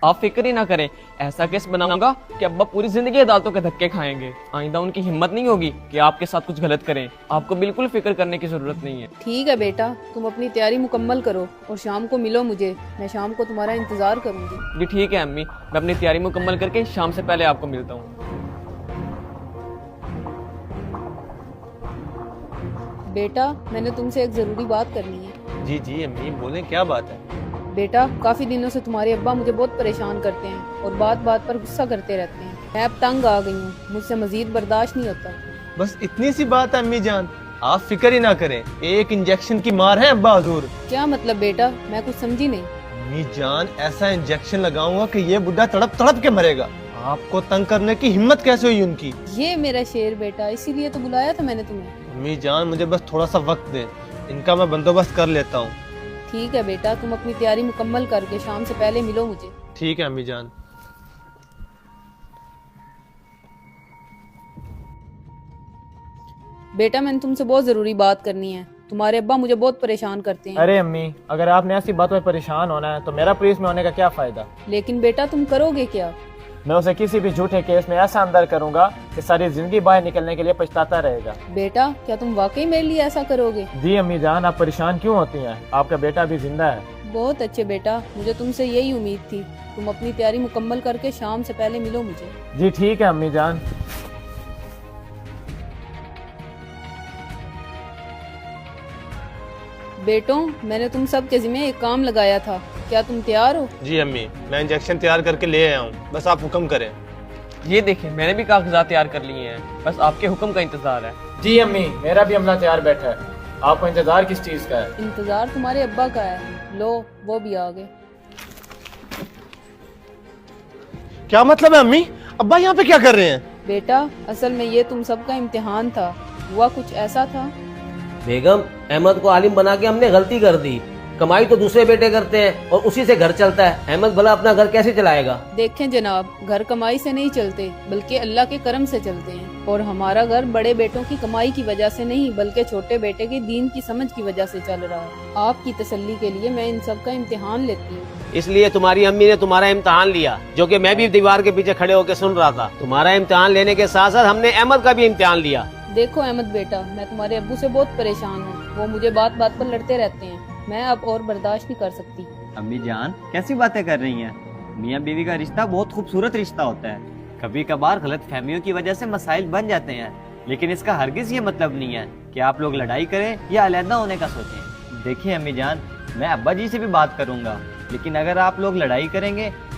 آپ فکر ہی نہ کریں، ایسا کیس بناؤں گا کہ ابا پوری زندگی عدالتوں کے دھکے کھائیں گے، آئندہ ان کی ہمت نہیں ہوگی کہ آپ کے ساتھ کچھ غلط کریں۔ آپ کو بالکل فکر کرنے کی ضرورت نہیں ہے۔ ٹھیک ہے بیٹا، تم اپنی تیاری مکمل کرو اور شام کو ملو مجھے، میں شام کو تمہارا انتظار کروں گی۔ جی ٹھیک ہے امی، میں اپنی تیاری مکمل کر کے شام سے پہلے آپ کو ملتا ہوں۔ بیٹا میں نے تم سے ایک ضروری بات کرنی ہے۔ جی جی امی بولیں، کیا بات ہے؟ بیٹا کافی دنوں سے تمہارے ابا مجھے بہت پریشان کرتے ہیں اور بات بات پر غصہ کرتے رہتے ہیں۔ میں اب تنگ آ گئی ہوں، مجھ سے مزید برداشت نہیں ہوتا۔ بس اتنی سی بات ہے امی جان، آپ فکر ہی نہ کریں، ایک انجیکشن کی مار ہے ابا حضور۔ کیا مطلب بیٹا؟ میں کچھ سمجھی نہیں۔ امی جان ایسا انجیکشن لگاؤں گا کہ یہ بڈھا تڑپ تڑپ کے مرے گا۔ آپ کو تنگ کرنے کی ہمت کیسے ہوئی ان کی؟ یہ میرا شیر بیٹا، اسی لیے تو بلایا تھا میں نے تمہیں۔ امی جان مجھے بس تھوڑا سا وقت دیں، ان کا میں بندوبست کر لیتا ہوں۔ ٹھیک ہے بیٹا، تم اپنی تیاری مکمل کر کے شام سے پہلے ملو مجھے۔ ٹھیک ہے امی جان۔ بیٹا میں نے تم سے بہت ضروری بات کرنی ہے، تمہارے ابا مجھے بہت پریشان کرتے ہیں۔ ارے امی، اگر آپ نے ایسی باتوں میں پریشان ہونا ہے تو میرا پولیس میں ہونے کا کیا فائدہ؟ لیکن بیٹا تم کرو گے کیا؟ میں اسے کسی بھی جھوٹے کیس میں ایسا اندر کروں گا کہ ساری زندگی باہر نکلنے کے لیے پچھتاتا رہے گا۔ بیٹا کیا تم واقعی میرے لیے ایسا کرو گے؟ جی امی جان، آپ پریشان کیوں ہوتی ہیں؟ آپ کا بیٹا بھی زندہ ہے۔ بہت اچھے بیٹا، مجھے تم سے یہی امید تھی۔ تم اپنی تیاری مکمل کر کے شام سے پہلے ملو مجھے۔ جی ٹھیک ہے امی جان۔ بیٹوں میں نے تم سب کے ذمہ ایک کام لگایا تھا، کیا تم تیار ہو؟ جی امی، میں انجیکشن تیار کر کے لے آیا ہوں، بس آپ حکم کریں۔ یہ دیکھیں میں نے بھی کاغذات تیار کر لیے ہیں، بس آپ کے حکم کا انتظار ہے۔ جی امی، میرا بھی عملہ تیار بیٹھا ہے۔ آپ کو انتظار کس چیز کا ہے؟ انتظار تمہارے ابا کا ہے، لو وہ بھی آ گئے۔ کیا مطلب ہے امی؟ ابا یہاں پہ کیا کر رہے ہیں؟ بیٹا اصل میں یہ تم سب کا امتحان تھا، ہوا کچھ ایسا تھا۔ بیگم، احمد کو عالم بنا کے ہم نے غلطی کر دی۔ کمائی تو دوسرے بیٹے کرتے ہیں اور اسی سے گھر چلتا ہے، احمد بھلا اپنا گھر کیسے چلائے گا؟ دیکھیں جناب، گھر کمائی سے نہیں چلتے بلکہ اللہ کے کرم سے چلتے ہیں، اور ہمارا گھر بڑے بیٹوں کی کمائی کی وجہ سے نہیں بلکہ چھوٹے بیٹے کے دین کی سمجھ کی وجہ سے چل رہا ہے۔ آپ کی تسلی کے لیے میں ان سب کا امتحان لیتی ہوں۔ اس لیے تمہاری امی نے تمہارا امتحان لیا، جو کہ میں بھی دیوار کے پیچھے کھڑے ہو کے سن رہا تھا۔ تمہارا امتحان لینے کے ساتھ ساتھ ہم نے احمد کا بھی امتحان لیا۔ دیکھو احمد بیٹا، میں تمہارے ابو سے بہت پریشان ہوں، وہ مجھے بات بات پر لڑتے رہتے ہیں، میں اب اور برداشت نہیں کر سکتی۔ امی جان کیسی باتیں کر رہی ہیں؟ میاں بیوی کا رشتہ بہت خوبصورت رشتہ ہوتا ہے، کبھی کبھار غلط فہمیوں کی وجہ سے مسائل بن جاتے ہیں، لیکن اس کا ہرگز یہ مطلب نہیں ہے کہ آپ لوگ لڑائی کریں یا علیحدہ ہونے کا سوچیں۔ دیکھیں امی جان، میں ابا جی سے بھی بات کروں گا، لیکن اگر آپ لوگ لڑائی کریں گے